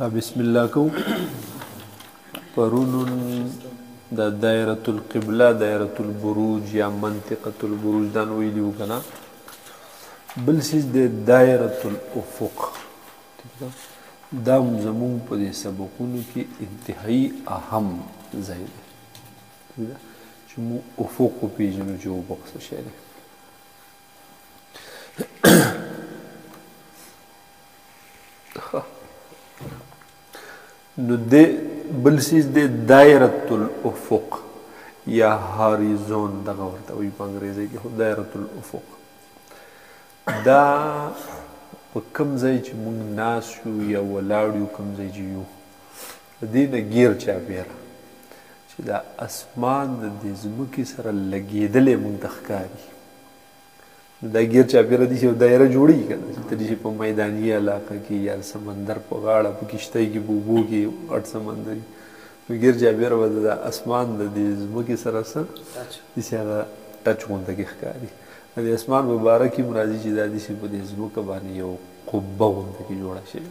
بسم الله کو پرون د دایره القبله دایره البروج یا منطقه البروج دا ویلیو کنه بل سیز د دایره الافق دا زمون په دې سبقونو کې انتهایی اهم ځای دی چې مو افق پیژنو چې افق څه شی دی نو د بل سیز د دایره الافق یا هاریزون دغه ورته وایي په انګریزي کې خو دایره الافق دا په کوم ځای چې موږ ناست یو یا ولاړ یو کوم ځای چې یو د دې نه ګیر چاپېره چې دا اسمان د دې ځمکې سره لګېدلی موږ ته ښکاري دا ګیر چاپېره داسې یو دایره جوړېږي که نه چې ته داسې په میداني علاقه کې یا سمندر په غاړه په کشتۍ کې په اوبو کې غټ سمندر نو ګیر چاپېره به د اسمان د دې ځمکې سره څه داسې هغه ټچ غونته کې ښکاري د اسمان په باره کې هم راځي چې دا داسې په دې ځمکه باندې یو قبه غونته کې جوړه شوې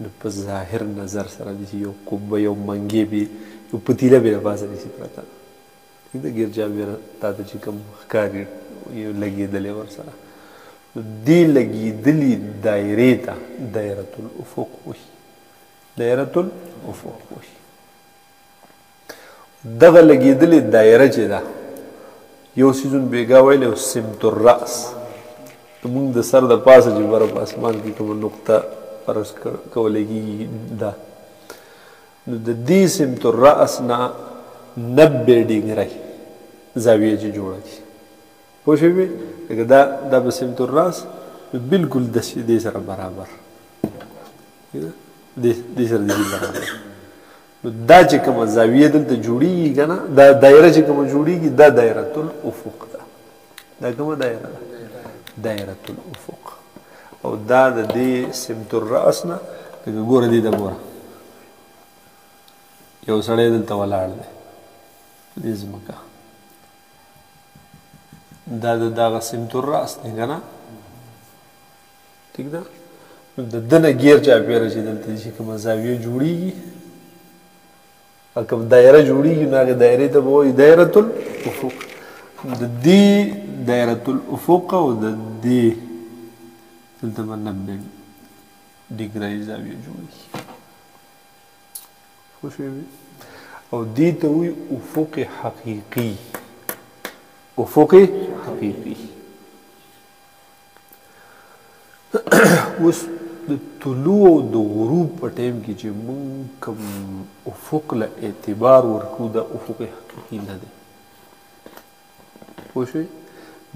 نو په ظاهر نظر سره داسې یو قبه یو منګې به یو پتیله به د پاسه داسې پرته ده د ګیر چاپېره تا ته چې کوم ښکاري یو لګېدلی ورسره نو دې لګېدلي دایرې ته دایرة الافق وایي دایرة الافق وایي دغه لګېدلې دایره چې ده یو سیزون بیګا ویلی او سمت الرأس زمونږ د سر د پاسه چې بره په اسمان کې کومه نقطه فرض کولی کېږي ده نو د دې سمت الرأس نه 90 ډینګرۍ زاویه چې جوړه دي پوه شوې لکه دا په سمت الراس بلکل دې سره برابر دې سره دې برابر نو دا چې کومه زاویه دلته جوړېږي که نه دا دایره چې کومه جوړېږي دا دایرة الافق ده دا کومه دایره ده دایرة الافق او دا د دې سمت الراس نه لکه ګوره دې ته ګوره یو سړی دلته ولاړ دی دې ځمکه دا د دغه سمت الراس دی که نه ټیک ده نو د ده نه ګیر چاپېره چې دلته چې کومه زاویه جوړېږي او کوم دایره جوړېږي نو هغې دایرې ته به وایي دایرة الافق د دې دایرة الافق او د دې دلته به 90 ډیګرۍ زاویه جوړېږي پوه شوې او دې ته وایي افق حقیقي افق حقیقي اوس د طلوع او د غروب په ټایم کې چې موږ کوم افق له اعتبار ورکو دا افق حقیقي نه دی پوه شوې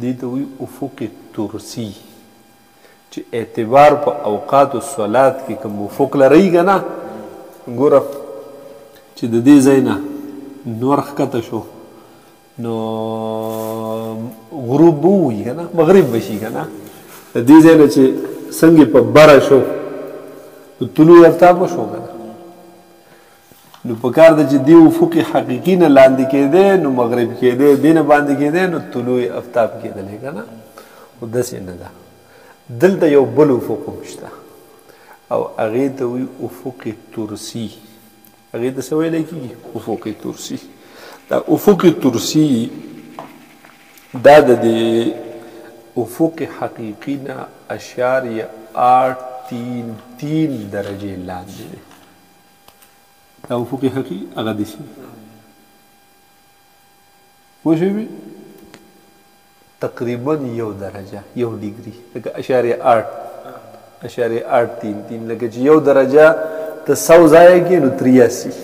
دې ته وایي افق ترسي چې اعتبار په اوقات الصلات کې کوم افق لرئ که نه ګوره چې د دې ځای نه نور ښکته شو نو غروب به ووایي که نه مغرب به شي که نه د دې ځای نه چې څنګه په بره شو نو طلوع افتاب به شو که نه نو په کار ده چې دې افق حقیقي نه لاندې کېدی نو مغرب کېدی دې نه باندې کېدی نو طلوع افتاب کېدلی که نه خو داسې نه ده دلته یو بل افق هم شته او هغې ته وایي افق ترسي هغې ته څه ویلی کېږي افق ترسي دا افق ترسي دا د دې افق حقیقي نه 8.33 درجې لاندې دی دا افق حقیقي هغه داسې پوه شوې تقریبا 1 درجه 1 ډیګري لکه 8.33 لکه چې 1 درجه ته 100 ځایه کې نو 83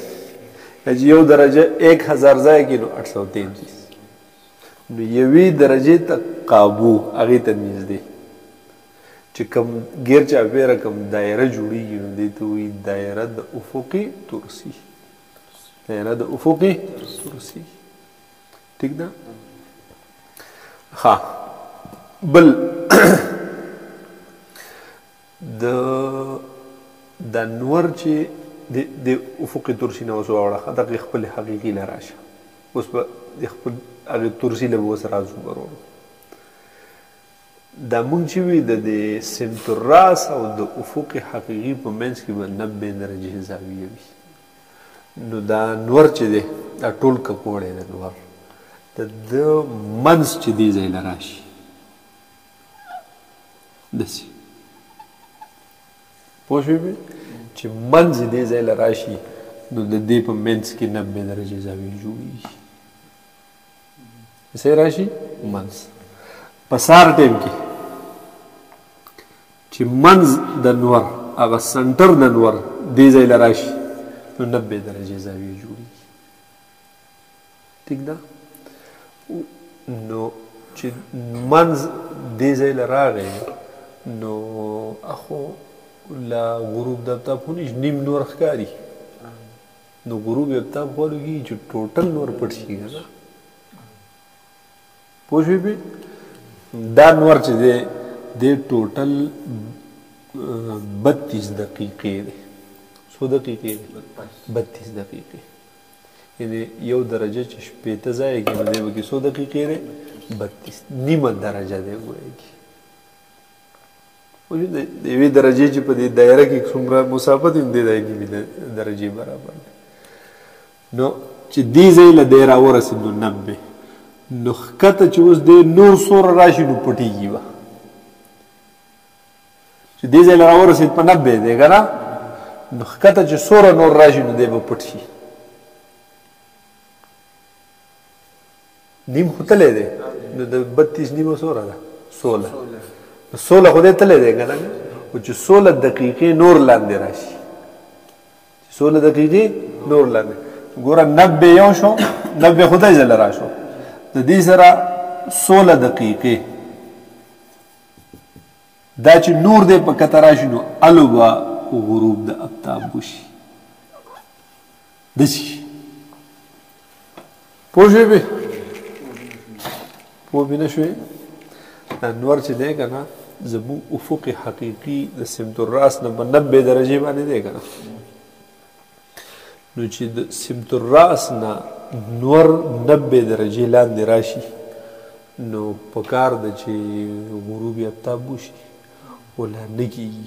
چې 1 درجه 1000 ځایه کې نو 833 نو 1 درجې ته قابو هغې ته نږدې چې کوم ګیر چاپېره کوم دایره جوړېږي نو دې ته وایي دایره د افق ترسي دایره د افق ترسي ټیک ده ها بل د نور چې د افق ترسي نه اوس واوړه دغې خپل حقیقي له راشه اوس به د خپل هغې ترسي له به اوس راځو برور دا مونږ چې وي د سمت الراس او د افق حقیقي په منځ کې به 90 درجې زاویه وي نو دا نور چې دی دا ټول ککوړی د نور د منځ چې دی ځای له راشي داسې پوه شوې چې منځ دې ځای له راشي نو د دې په منځ کې 90 درجې زاویې جوړېږي څه راشي منځ په سار ټیم کې چې منځ د نور هغه سنټر د نور دې ځای له راشي نو 90 درجې زاویې جوړېږي ټیک ده نو چې منځ دې ځای له راغی نو اخو لا غروب د افتاب خو نیم نور ښکاري نو غروب افتاب خو لګي چې ټوټل نور پټ شي که نه پوه شوې پې دا نور چې دی دی ټوټل 32 دقیقې دی څو دقیقې دی 32 دقیقې یعنې یو درجه چې شپېته ځایه کړي نو دی به کې څو دقیقې دی 32 نیمه درجه دی ګویا کې د یوې درجې چې په دې دایره کې څومره مسافت وي دې ځای کې درجې برابر دی نو چې دې ځای له دی راورسېد نو 90 نو ښکته چې اوس دی نور سوره راشي نو پټېږي به چې دې ځای له راورسېد په 90 دی که نه نو ښکته چې سوره نور راشي نو دی به پټ شي نیم خو تلی دی نو د 32 نیمه سوره ده 16 16 خو دې تلی دی که نه خو چې 16 دقیقې نور لاندې راشي 16 دقیقې نور لاندې ګوره 90 یو شو 90 خو دې ځله راشو د دې سره 16 دقیقې دا چې نور دې په کته راشي نو الو به غروب د افتاب وشي داسې پوه شوې پې پوه پې نه شوې دا نور چې دی که نه زموږ افق حقیقي د سمت الراس نه په 90 درجې باندې دی که نه نو چې د سمت الراس نه نور 90 درجې لاندې راشي نو پکار ده چې غروب افتاب وشي خو لا نه کېږي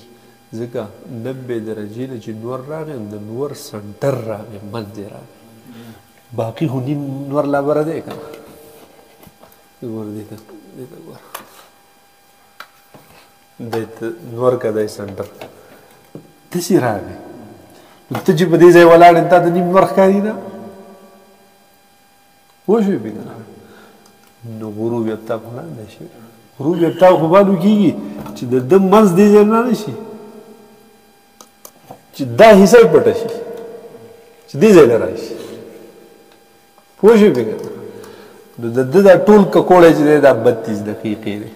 ځکه 90 درجې نه چې نور راغی د نور سنټر راغی منځ یې راغی باقي خو نیم نور لا بره دی که نه ګوره دې ته ګوره نور که دی سنټر داسې راغی نو ته چې په دې ځای ولاړ تا ته نیم نور ښکاري نه پوه شوې پې که نه نو غروب افتاب خو لاندې شي غروب افتاب خو معلوم کېږي چې د ده منځ دې ځای نه شي چې دا حصه یې پټه شي چې دې ځای نه راشي پوه شوې پې که نه نو د ده دا ټول ککوړی چې دی دا 32 دقیقې دی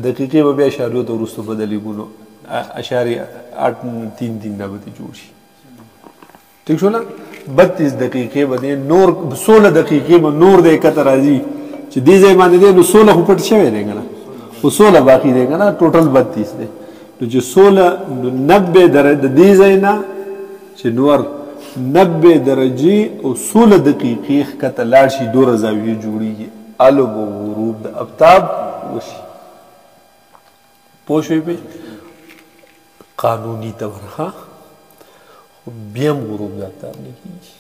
دقیقې به بیا اشاریو ته وروسته بدلېږو نو اشاریه 8-3 نه به جوړ شي ٹھیک شو نه 32 دقیقې به دی نور 16 دقیقې به نور دی کته راځي چې دې ځای باندې دی نو 16 خو پټ شوی دی که نه خو 16 باقي دی که نه ټوټل 32 دی نو چې 16 نو 90 درجې د دې ځای نه چې نور 90 درجې او 16 دقیقې ښکته لاړ شي دوره زاویې جوړېږي الو به غروب د افتاب وشي پوه شوې پې قانوني طور ښه خو بیا هم غروب د افتاب نه کېږي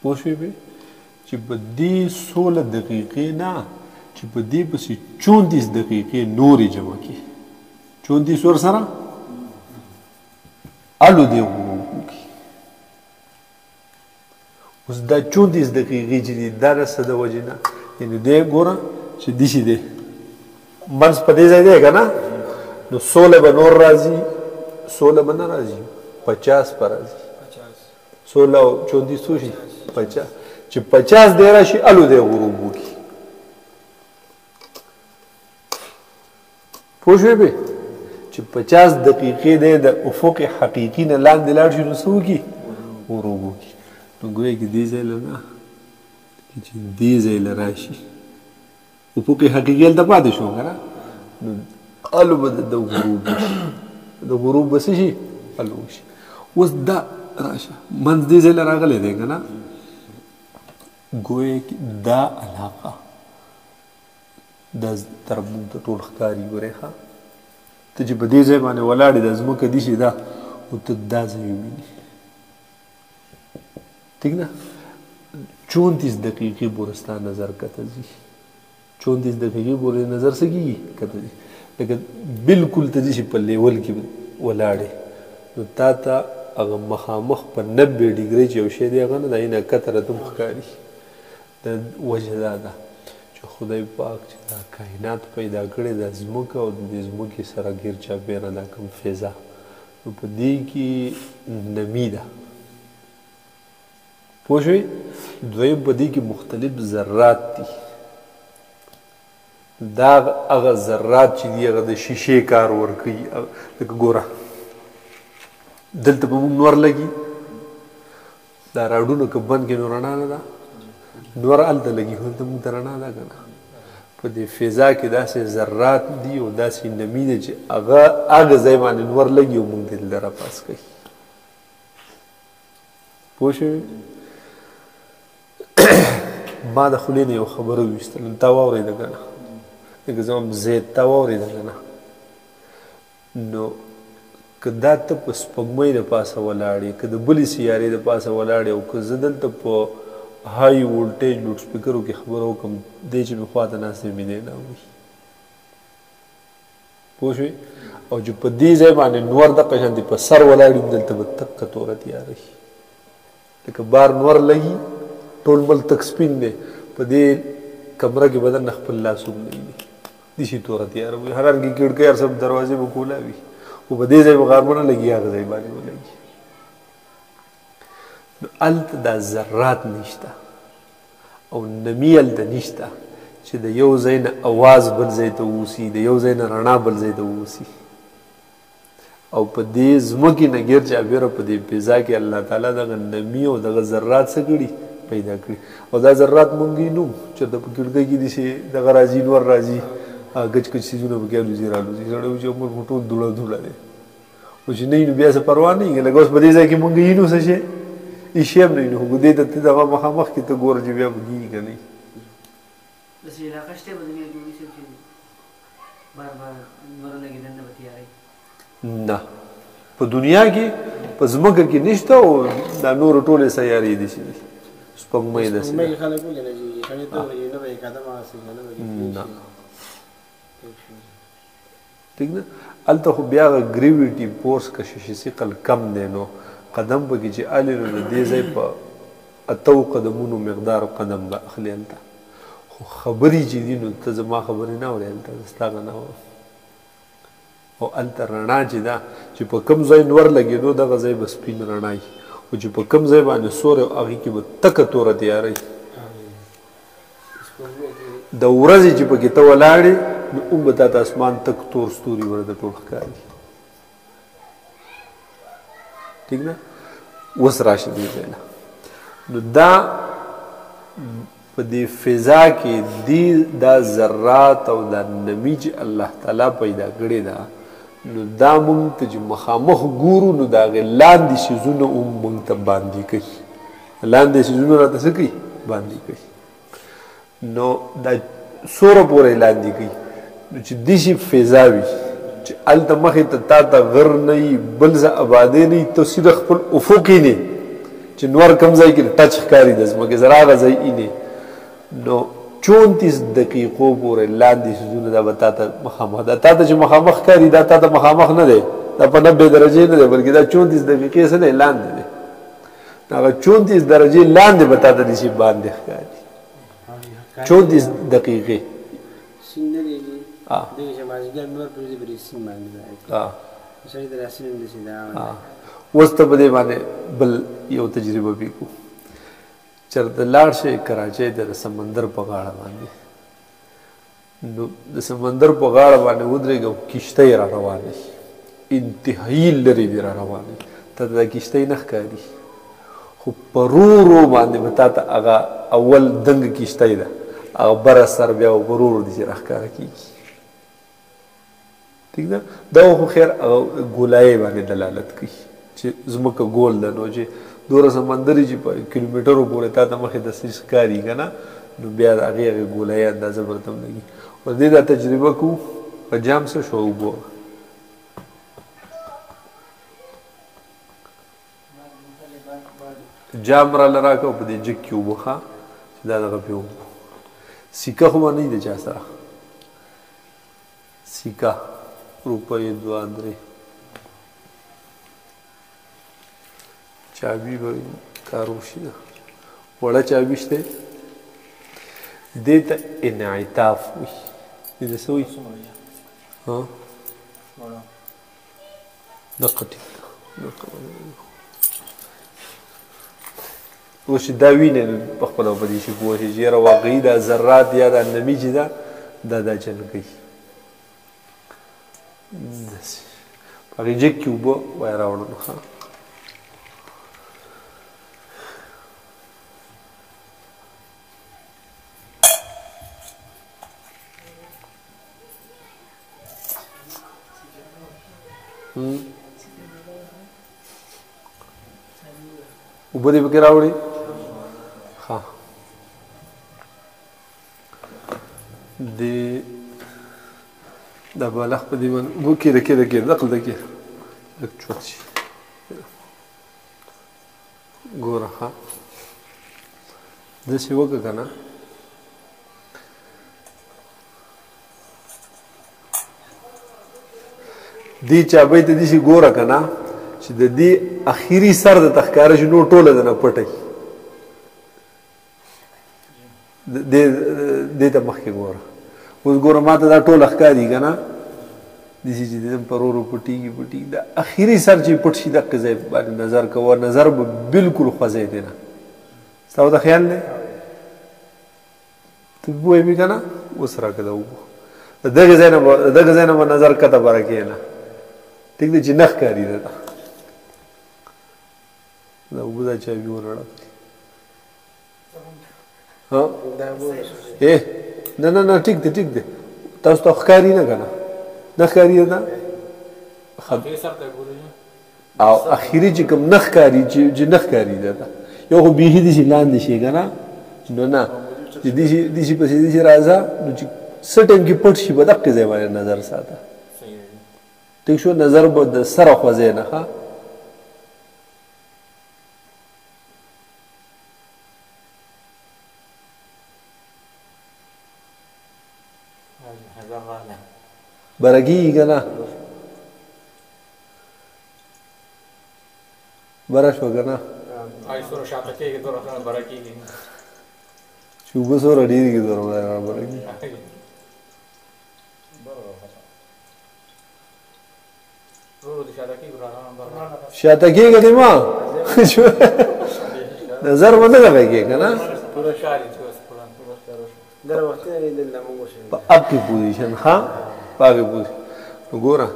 پوه شوې پې چې په دې 16 دقیقې نه چې په دې پسې 34 دقیقې نورې جمع کړي 34 ورسره الو دې غروب وکړي اوس دا 34 دقیقې چې دي دا د څه د وجې نه یعنې دی ګوره چې داسې دی منځ په دې ځای دی که نه نو 16 به نور راځي 16 به نه راځي 50 به راځي 16 او 34 څو شي 50 چې 50 دی راشي الو دی غروب وکړي پوه شوې پې چې 50 دقیقې دی د افق حقیقي نه لاندې لاړ شي نو څه وکړي غروب وکړي نو ګویا کې دې ځای له نه چې دې ځای له راشي افق حقیقي هلته پاتې شو که نه نو الو به د غروب وشي د غروب به څه شي الو وشي اوس دا راشه منځ دې ځای له راغلی دی که نه ګویا کې دا علاقه دا طرف مونږ ته ټول ښکاري ګورې ښه ته چې په دې ځای باندې ولاړې دا ځمکه دي چې دا او ته دا ځای وویني ٹھیک نه 34 دقیقې پورې ستا نظر کته ځي 34 دقیقې پورې نظر څه کېږي کته ځي لکه بلکل ته ځي چې په لیول کې ولاړې نو تا ته هغه مخامخ په 90 ډګرۍ چې یو شی دی هغه نه د اینه کته راته هم ښکاري د وجه دا ده چې خدای پاک چې دا کائنات پیدا کړې دا ځمکه او د دې ځمکې سره ګیر چاپېره دا کوم فضا نو په دې کې نمي ده پوه شوې دویم په دې کې مختلف ذرات دي دا هغه ذرات چې دي هغه د شیشې کار ورکوي لکه ګوره دلته به موږ نور لګي دا راډونه که بند کړي نو رڼا نه ده نور هلته لګي خو دلته موږ ته رڼا ده که نه په دې فضا کې داسې ذرات دي او داسې نمي ده چې هغه ځای باندې نور لګي او موږ دلته راپاس کوي پوه شوې ما د خولې نه یو خبره وویستله تا واورېده که نه لکه زه هم زید تا واورېده که نه نو که دا ته په سپوږمۍ د پاسه ولاړې که د بلې سیارې د پاسه ولاړې او که زه دلته په های وولټیج لوډ سپیکرو کې خبره وکړم دی چې مې خواته ناست دی مې دی نه اوري پوه شوې او چې په دې ځای باندې نور دقه شانتې په سر ولاړ وي دلته به تکه توره تیاره شي لکه بار نور لګي ټول ملک تک سپین دی په دې کمره کې به درنه خپل لاس هم نه ویني داسې توره تیاره وي هر رنګې کړکۍ هر څه دروازې به کولا وي خو په دې ځای به غارمه نه لګي هغه ځای باندې ولګي نو هلته دا ذرات نشته او نمي هلته نشته چې د یو ځای نه اواز بل ځای ته ووسي د یو ځای نه رڼا بل ځای ته ووسي او په دې ځمکې نه ګیر چاپېره په دې فضا کې الله تعالی دغه نمي او دغه ذرات څه کړي پیدا کړي او دا ذرات مونږ یې نو چېرته په کړکۍ کې داسې دغه راځي نور راځي ګچ ګچ څیزونه پکې الوزي رالوزي سړی و چې عمر خو ټول دوړه دوړه دی خو چې نه وي نو بیا څه پروا نه وي لکه اوس په دې ځای کې مونږ یې نو څه شی هېڅ شی هم نه وي نو خو دې ته ته دغه مخامخ کې ته ګوره چې بیا به کېږي که نه نه په دنیا کې په ځمکه کې نشته او دا نورو ټولې سیارې دي چې دي سپوږمۍ داسې نه ٹھیک نه هلته خو بیا هغه ګریویټي فورس کششي ثقل کم دی نو قدم پکې چې الې نو د دې ځای په 8 قدمونو مقدار قدم به اخلي هلته خو خبرې چې دي نو ته زما خبرې نه اورې هلته ستا نه اورم او هلته رڼا چې ده چې په کوم ځای نور لګېدو دغه ځای به سپین رڼا وي خو چې په کوم ځای باندې سوری او هغې کې به تکه توره تیاره وي د ورځې چې پکې ته ولاړې نو هم به تا ته اسمان تک تور ستوري ورته ټول ښکاري ټیک نه اوس راشه دې ځای نه نو دا په دې فضا کې دا ذرات او دا نمي چې الله تعالی پیدا کړې ده نو دا مونږ ته چې مخامخ ګورو نو د هغې لاندې څیزونه هم مونږ ته باندې کوي لاندې څیزونه راته څه کوي باندې کوي نو دا څوره پورې لاندې کوي نو چې داسې فضا وي چې هلته مخې ته تا ته غر نه وي بل ځای ابادۍ نه وي ته سیده خپل افق یې نه چې نور کوم ځای کې ټچ ښکاري د ځمکې سره هغه ځای یې نه نو 34 دقیقو پورې لاندې څیزونه دا به تا ته مخامخ دا تا ته چې مخامخ ښکاري دا تا ته مخامخ نه دی دا په 90 درجې نه دی بلکې دا 34 دقیقې څه دی لاندې دی هغه 34 درجې لاندې به تا ته داسې باندې ښکاري 34 دقیقې اوس ته په دې باندې بل یو تجربه به کوو چېرته لاړ شئ کراچۍ ته د سمندر په غاړه باندې نو د سمندر په غاړه باندې ودرېږه او کښتۍ را روانې انتهایي لرې دي را روانې ته ته دا کښتۍ نه ښکاري خو په رو رو باندې به تا ته هغه اول دنګ کښتۍ ده هغه بره سر بیا به په رو رو دي چې راښکاره کېږي ٹھیک ده دا خو خیر هغه ګولایې باندې دلالت کوي چې ځمکه ګول ده نو چې دوره سمندري چې په کیلومیټرو پورې تا ته مخې ته ښکاري که نه نو بیا د هغې ګولایې اندازه به ورته هم لګي پر دې دا تجربه کوو په جام څه شو اوبو جام راله راکړه او په دې جګ کې اوبه ښه چې دا دغه پې اوبو سیکه خو به نه وي د چا سره سیکه روپۍ دوه درې چابي به کار وشي ده وړه چابي شته دې ته انعطاف وي دې ته څه وایي دقه ټیک اوس چې دا وینې په خپله په دې شي پوه شي چې یاره واقعي دا ذرات یا دا نمي چې ده دا چل کوي داسې په هغې جګ کې اوبه وایه راوړم ښه اوبه دې پکې راوړي ښه دا بالښت په دې باندې اوبه کېده دقل کې لږ چوت شي ګوره ښه داسې وکړه که نه دې چابۍ ته داسې ګوره که نه چې د دې اخري سر د تخکاره شي نور ټوله دنه پټی دې ته مخکې ګوره اوس ګوره ما ته دا ټول ښکاري که نه داسې چې دم په ورو پټېږي د اخري سر چې پټ شي دقې ځای باندې نظر کوه نظر به بلکل خوځی دی نه ستا ورته خیال دی ته پوهېږې که نه اوس راکړه دا اوبه د دغې ځای نه به نظر کته بره کښېنه ټیک دی چې نه ښکاري ده دا اوبه دا چابي ورړه نه ټیک دی تاسو ته ښکاري نه که نه نه ښکاري ده او اخري چې کوم نه ښکاري چې نه ښکاري ده یو خو بیخي داسې لاندې شي که نه نو نه چې داسې پسې داسې راځه نو چې څه ټایم کې پټ شي به دقې ځای باندې نظر ساته ټیک شو نظر به د سره خوځی نه ښه بره کېږي که نه بره شوه که نه چې اوبه څومره ډېرې کړي دومره بره کېږي شاته کېږه دی ما نظر به نه دغه کېږي که نه په هغې پوزیشن ښه په هغې پوزیشن نو ګوره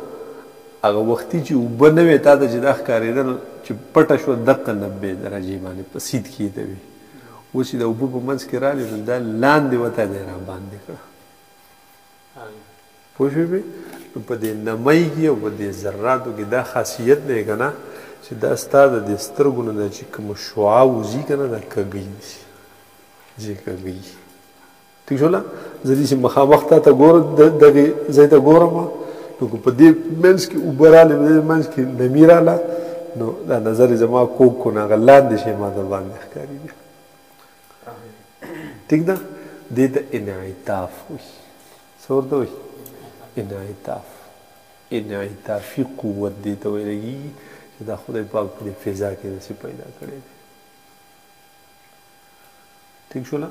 هغه وختي چې اوبه نه وې تا ته چې دا ښکارېدل چې پټه شوه دقه 90 درجې باندې په سید کېده وي اوس چې د اوبه په منځ کې راغلې نو دا لاندې وته دی را باندې کړه پوه شوې نو په دې نمۍ کې او په دې ذراتو کې دا خاصیت دی که نه چې دا ستا د دې سترګو نه دا چې کومه شعاع وځي که نه دا کږی شي کږی ٹھیک شوله زه داسې مخامخ تا ته ګورم دغې ځای ته ګورم نو که په دې منځ کې اوبه راغلې په دې منځ کې نمي راغله نو دا نظر زما کوږ کړو نو هغه لاندې شی ما ته باندې ښکارېږي ټیک ده دې ته انعطاف وایي څه ورته وایي انعطافي قوت دې ته ویل کېږي چې دا خدای پاک په دې فضا کې داسې پیدا کړی دی ټیک شوله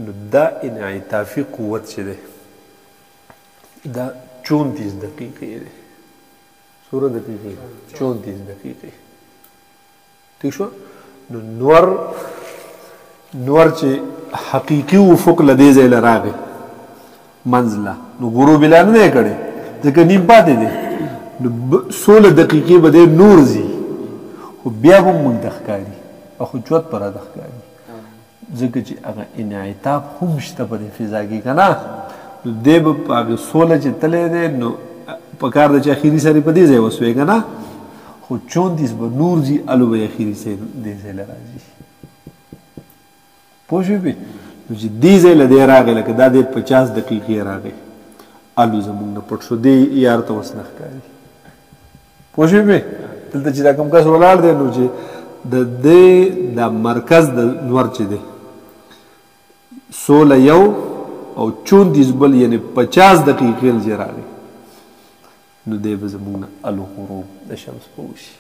نو دا انعطافي قوت چې دی دا 34 دقیقې دی څومره دقیقې 34 دقیقې ټیک شو نو نور چې حقیقي افق له دې ځای له راغی منځله نو غروب یې لا نه دی کړی ځکه نیم پاتې دی نو 16 دقیقې به دی نور ځي خو بیا به موږ ته ښکاري او خو چوت په راته ښکاري ځکه چې هغه انعطاف هم شته په دې فضا کې که نه نو دی به په هغې 16 چې تلی دی نو په کار ده چې اخري سر یې په دې ځای وسوی که نه خو 34 به نور ځي الو به یې اخري سر دې ځای له راځي پوه شوې پې نو چې دې ځای له دې راغی لکه دا دې 50 دقیقې راغی الو زمونږ نه پټ شو دې یار ته اوس نه ښکاري پوه شوې پې دلته چې دا کوم کس ولاړ دی نو چې د دې دا مرکز د نور چې دی 16 یو او 34 بل یعنی 50 دقیقې چې راغی نو دی به زمونږ نه الغروب د شمس به وشي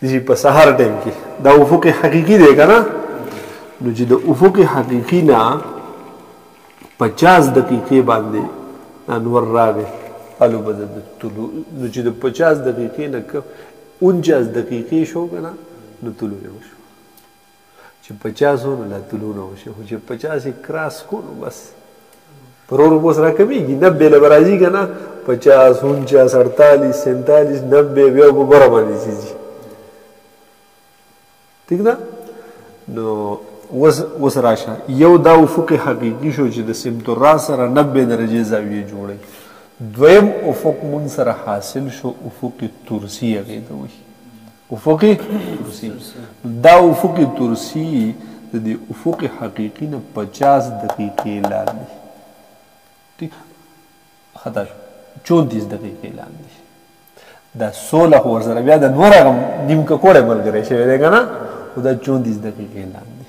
دې په سهار ټایم کې دا افق حقیقي دی که نه نو چې د افق حقیقي نه 50 دقیقې باندې انور راغی الو به د طلوع نو چې د 50 دقیقې نه 49 دقیقې شو که نه نو طلوع یې وشو چې 50 نو لا طلوع نه وشي خو چې 50 یې کراس کو نو بس پر ورو اوس راکمیږي 90 له به راځي که نه 50 49 48 47 90 بیا په بره باندې ځي ٹھیک ده نو اوس راشه یو دا افق حقیقي شو چې د سمت الراس سره 90 درجې زاویې جوړوي دویم افق مون سره حاصل شو افق ترسی هغې ته وایي افق ترسی دا افق ترسی د دې افق حقیقي نه 50 دقیقې لاندې ٹھیک خطا شو 34 دقیقې لاندې دا 16 خو ورسره بیا د نور هغه نیم ککوړی ملګری شوی دی که نه خو دا 34 دقیقې لاندې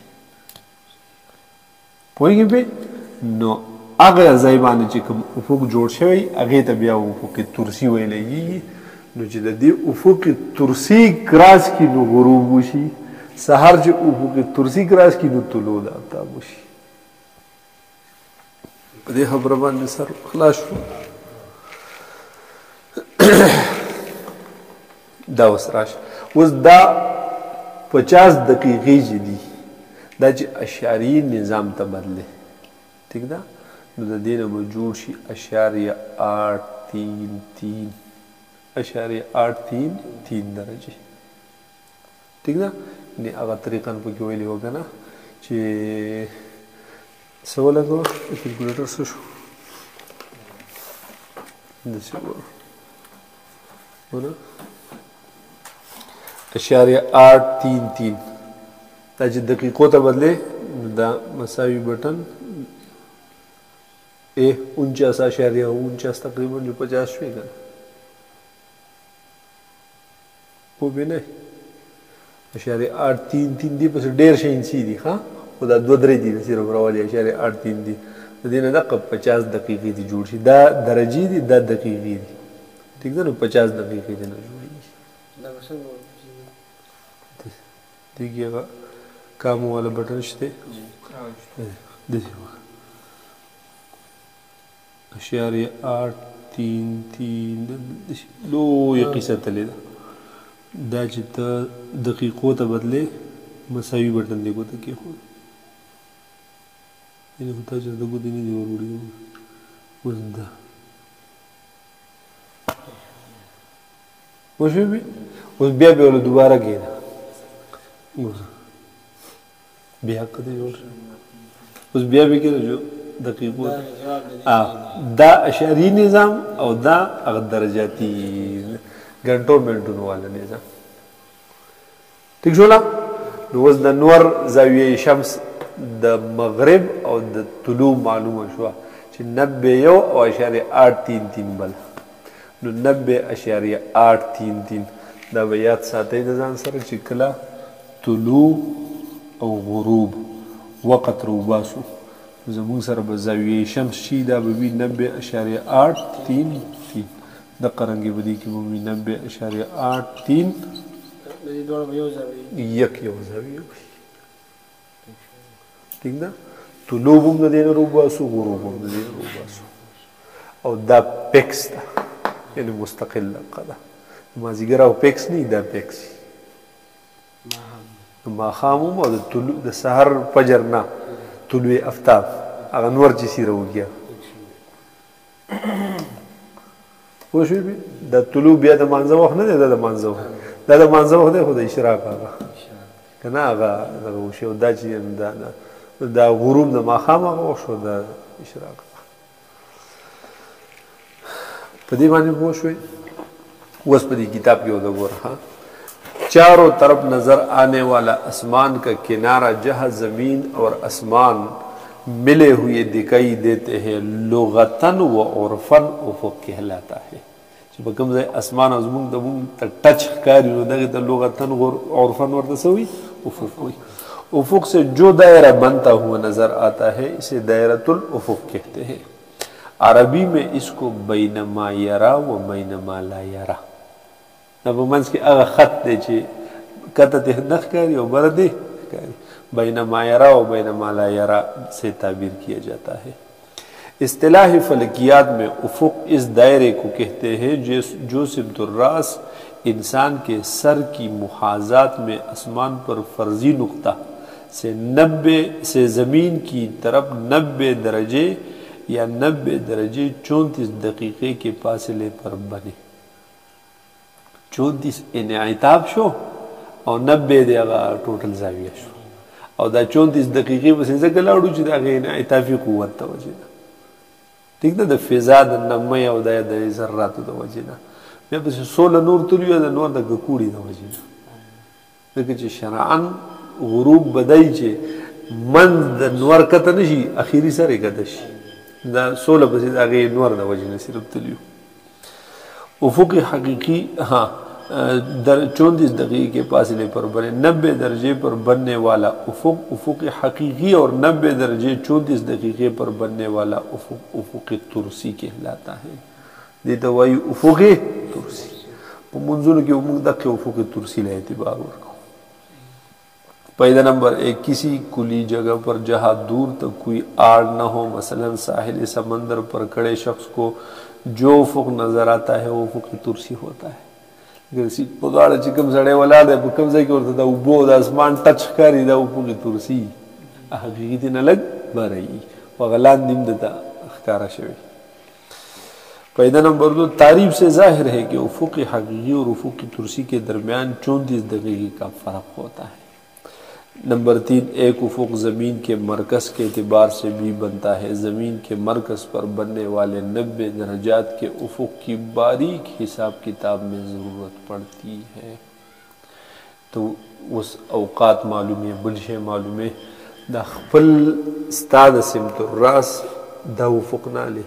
پوهېږې پې نو هغه ځای باندې چې کوم افق جوړ شوی هغې ته بیا افق ترسی ویلی کېږي نو چې د دې افق ترسی کراس کي نو غروب وشي سهار چې افق ترسی کراس کي نو طلوع د آفتاب وشي په دې خبره باندې سر خلاص شو دا اوس راشه اوس دا 50 دقیقې چې دي دا چې اشاریې نظام ته بدلې ٹھیک ده نو د دې نه به جوړ شي اشاریه 833 اشاریه 833 درجې ٹھیک ده یعنې هغه طریقه پکې ویلې وه که نه چې څه ولګوه کیلکولیټر څه شو داسې ونه اشاریه 833 دا چې دقیقو ته بدلې دا مساوي بټن 49.49 تقریبا جو 50 شوی که پوه پې نه اشاریه 833 دی پسې ډېر شینسي دي ښه خو دا 2-3 دي صرف راولي اشاریه 833 دي د دې نه دقه 50 دقیقې دي جوړ شي دا درجې دي دا دقیقې دي ټیک ده نو 50 دقیقې دي نه جوړېږي دیږي هغه کامو والا بټن شته داسې وکړه اشاریه 833 لویه قیسه تلې ده دا چې ته دقیقو ته بدلې مساوي بټن دې ګوته کېښود یعنې خو تا چې د ګوتې نه دي وروړي اوس دا پوه شوې اوس بیا بیا له دوباره کېده بیا حق ته جوړ شو اوس بیا بیا کېده جو دقیقو دا اشعري نظام او دا هغه درجاتي ګنټو منټونو والا نظام ٹھیک شولا نو اوس د نور زاویه شمس د مغرب او د طلوع معلومه شوه چې 91 او اشاریه 833 بل نو 90.833 دا به یاد ساتئ د ځان سره چې کله طلوع او غروب وقت روباسو زمون سره به زاویه شمس شي دا به وي 90.833 د قرنګي بدی کې به وي 90.833 یو زاویه ٹھیک ده طلوع هم د دې نه روباسو غروب هم د دې نه روباسو او دا پیکس ده یعنی مستقل لقه مازیګر او پیکس نه دا پیکس ماښام هم او د سحر فجر نه طلوع افتاب هغه نور چې سیره وګیا پوه شوې دا طلوع بیا د مانځه وخت نه دی دا د مانځه وخت دا د مانځه وخت دی خو د اشراق هغه که نه هغه دغه وشي او دا چې دا غروب د ماښام هغه وخت شو د اشراق په دې باندې پوه شوې اوس په دې کتاب کې وګوره चारों तरफ नजर आने वाला आसमान का किनारा जहाँ जमीन और आसमान मिले हुए दिखाई देते हैं, लुगतन व उर्फन उफुक कहलाता है। چې په کوم ځای اسمان او زمونږ د مونږ ته ټچ ښکاري نو دغې ته لغتن عرفن ورته څه وي؟ افق وي. افق سے جو دائرہ بنتا ہوا نظر آتا ہے اسے دائرۃ الافق کہتے ہیں. عربی میں اس کو بینما یرا و بینما لا یرا، دا په منځ کې هغه خط دی چې کته ته نه ښکاري او بره دی ښکاري، بینما یرا و بینما لا یرا سے تعبیر کیا جاتا ہے. اصطلاح فلکیات میں افق اس دائرے کو کہتے ہیں جو سمت الراس انسان کے سر کی محاذات میں آسمان پر فرضی نقطہ سے زمین کی طرف 90 درجے یا 90 درجے 34 دقیقے کے فاصلے پر بنے. 34 انعطاف شو او 90 دی هغه ټوټل زاویه شو، او دا 34 دقیقې پسې ځکه لاړو چې د هغې انعطافي قوت ته وجې ده، ٹھیک ده، د فضا د نمۍ او د ذراتو د وجې نه. بیا پسې سوله نور تلي وي، د نور د ګکوړي د وجې نه، ځکه چې شرعن غروب بدای چې منځ د نور کته نه شي، اخري سر یې کته شي، دا سوله پسې د هغې نور د وجې نه صرف تلي. افق حقیقی ہاں 34 دقیقے کے فاصلے پر بنے، 90 درجے پر بننے والا افق افق حقیقی اور 90 درجے 34 دقیقے پر بننے والا افق افق ترسی کہلاتا ہے. دیتا وائی افق ترسی په منځونو کې موږ دغه افق ترسی له اعتبار ورکو. پیدا نمبر 1 کسی کلی جگہ پر جہاں دور تک کوئی آڑ نہ ہو، مثلا ساحل سمندر پر کھڑے شخص کو جو افق نظر آتا ہے وہ افق ترسی ہوتا ہے. په غاړه چې کوم سړی ولاړ دی په کوم ځای کې ورته د اوبو د اسمان ټچ ښکاري، دا افق ترسی حقیقي دی نه لږ بره وي، په هغه لاندې هم درته ښکاره شوی. پیدا نمبر 2 تعریف سے ظاہر ہے کہ افق حقیقی اور افق ترسی کے درمیان 34 دقیقے کا فرق ہوتا ہے. نمبر 3 ایک افق زمین کے مرکز کے اعتبار سے بھی بنتا ہے. زمین کے مرکز پر بننے والے 90 درجات کے افق کی باریک حساب کتاب میں ضرورت پڑتی ہے. تو اس اوقات معلوم ہے، بلشے معلوم ہے، دا خپل ستا د سمت الراس دا افق نه لې،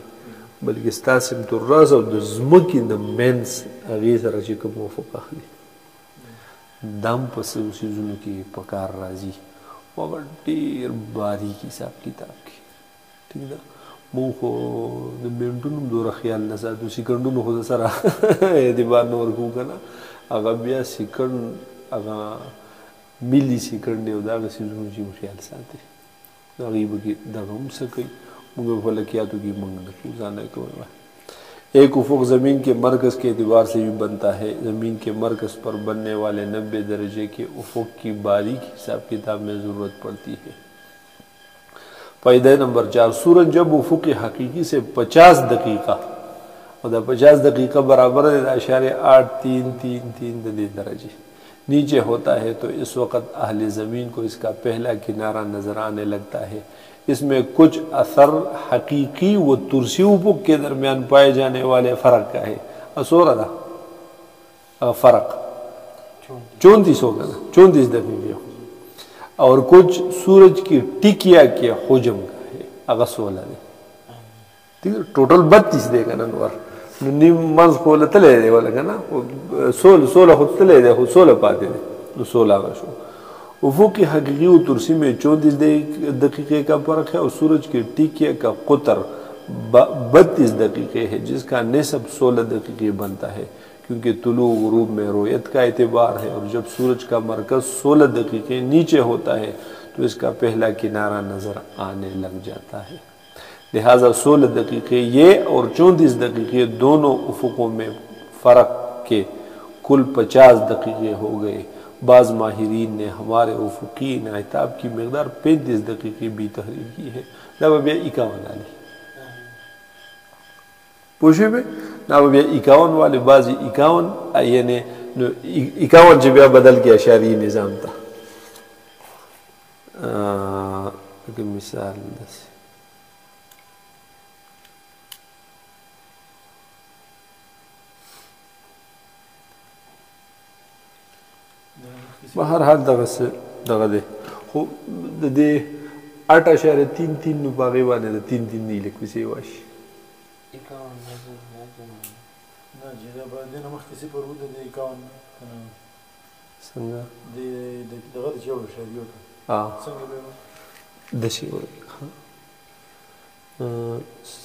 بلکې ستا سمت الراس او د ځمکې د منځ هغې سره چې کوم افق اخلي دم په څو څیزونو کې په کار راځي، هغه ډېر باریک حساب کتاب کې. ټیک ده، مونږ خو د منټونو هم دومره خیال نه ساتو، سیکنډونو خو سره اعتبار نه ورکوو که نه، هغه بیا سیکنډ هغه ملي سیکنډ او دغه څیزونو چې خیال ساتي هغې به کې دغه هم څه کوي، مونږ په فلکیاتو کې مونږ نه کوو، ځان نه کوو. ایک افق زمین کے مرکز کے اعتبار سے بھی بنتا ہے. زمین کے مرکز پر بننے والے 90 درجے کے افق کی باریک حساب کتاب میں ضرورت پڑتی ہے. فائدہ نمبر 4 سورج جب افق حقیقی سے 50 دقیقہ اور 50 دقیقہ برابر ہے 8.333 درجے نیچے ہوتا ہے تو اس وقت اہل زمین کو اس کا پہلا کنارہ نظر آنے لگتا ہے. اس میں کچھ اثر حقیقی و ترسی افق کے درمیان پائے جانے والے فرق کا ہے. اسورا دا فرق 34 ہوگا نا، 34 دقیقے، اور کچھ سورج کی ٹکیا کے حجم کا ہے، اگر 16 دے، ٹھیک ہے، ٹوٹل 32 دے گا نا نور نیم منز کو لتلے دے والا نا 16 خود تلے دے خود 16 پاتے دے 16 کا شو. افق حقیقی و ترسی میں 34 دقیقے کا فرق ہے اور سورج کے ٹکیا کا قطر 32 دقیقے ہے جس کا نصب 16 دقیقے بنتا ہے، کیونکہ طلوع غروب میں رویت کا اعتبار ہے، اور جب سورج کا مرکز 16 دقیقے نیچے ہوتا ہے تو اس کا پہلا کنارہ نظر آنے لگ جاتا ہے. لہٰذا 16 دقیقے یہ اور 34 دقیقے دونوں افقوں میں فرق کے کل 50 دقیقے ہو گئے. بعض ماہرین نے ہمارے افقی انعطاف کی مقدار 35 دقیقے بھی تحریر کی ہے. دا بیا 51 آلی پوشی بے نا بیا 51 والے بعضی 51 یعنی 51 جو بیا بدل کے اشاری نظام تا. مثال دس بهر حال دغه دی، خو د دې 8.33 نو په هغې باندې د 3 نه لږ پیسې واشي. نه چې دا به دې نه مخکې صفر و د 51 څنګه دغه د 0.1 څنګه به داسې وایي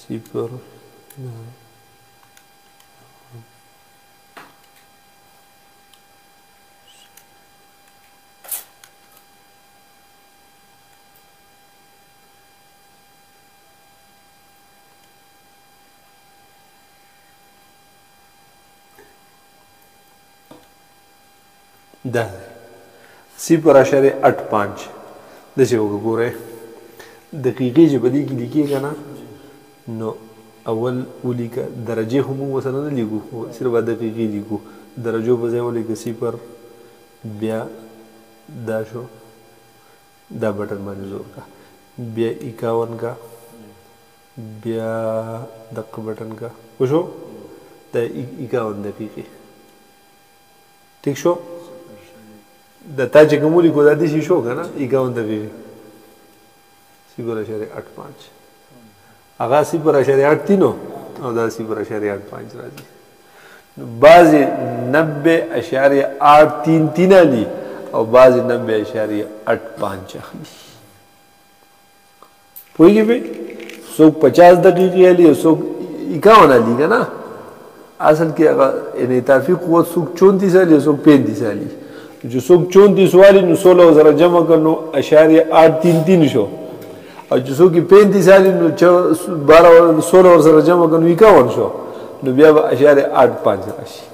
صفر ده 0.85 داسې وګورئ دقیقې چې په دې کې لیکي که نه نو اول ولیکه درجې خو موږ ورسره نه لیکو خو صرف دقیقې لیکو درجو په ځای ولیکه 0 بیا دا شو دا بټن باندې زور کا بیا 51 کا بیا دقه بټن کا وشو دا 51 دقیقې ټیک شو د تا چې کوم ولیکو دا داسې شو که نه 51 دقیقې 0.85 هغه 0.83 او دا 0.85 راځي نو بعضې 90.833 علي او بعضې 90.85 اخلي پوهېږي پې څوک 50 دقیقې علي او څوک 51 علي که نه اصل کې هغه انعطافي قوت څوک 34 علي او څوک 35 علي چې څوک 34 والي نو 16 سره جمع کړ نو 0.833 شو او چې څوک 35 والي نو 16 سره جمع کړ نو 51 شو نو بیا به 0.85 راشي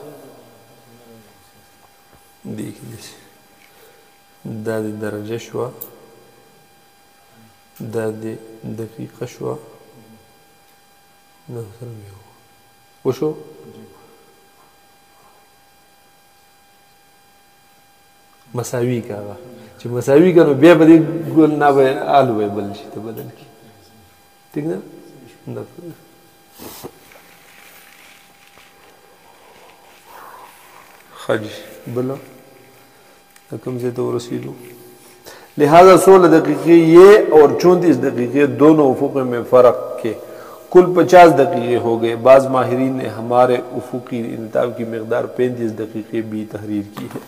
دا د درجه شوه دا د دقیقه شوه نه سره مې وشو مساوي کا هغه چې مساوي کا نو بیا به دې ګل نه به آلو به بل شي ته بدل کړي ټیک ده ښه جي بله د کوم ځای ته ورسېدو لہذا 16 دقیقے یہ اور 34 دقیقے دونوں افق میں فرق کے کل 50 دقیقے ہو گئے بعض ماہرین نے ہمارے افقی انعطاف کی مقدار 35 دقیقے بھی تحریر کی ہے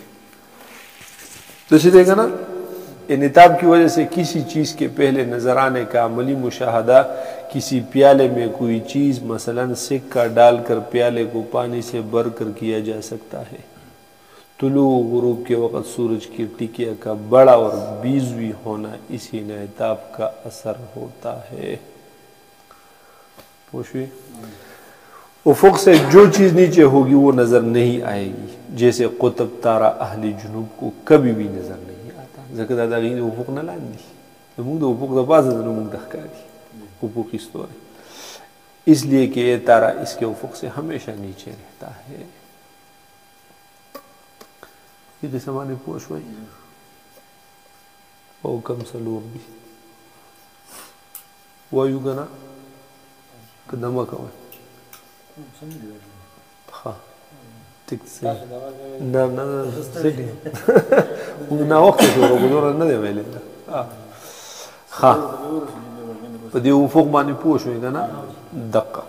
تو اسی دیکھا نا انعطاف کی وجہ سے کسی چیز کے پہلے نظر آنے کا عملی مشاہدہ کسی پیالے میں کوئی چیز مثلا سکہ ڈال کر پیالے کو پانی سے بھر کر کیا جا سکتا ہے طلوع غروب کے وقت سورج کی ٹکیا کا بڑا اور بیضوی ہونا اسی انعطاف کا اثر ہوتا ہے پوچھوی افق سے جو چیز نیچے ہوگی وہ نظر نہیں آئے گی جیسے قطب تارہ اہل جنوب کو کبھی بھی نظر نہیں آتا ذکر دا غیر افق نہ لاندی موږ د افق د پاسه نه موږ د ښکاري افقی ستوری اس لیے کہ یہ تارہ اس کے افق سے ہمیشہ نیچے رہتا ہے یہ قسم باندې پوه شوئ او کم څلور دي وایو که نه که نه مه کوئ ښه ټیک نه نه څه دي موږ ناوخته شو دومره نه دی ویلی ښه په دې افق باندې پوه شوئ که نه دقه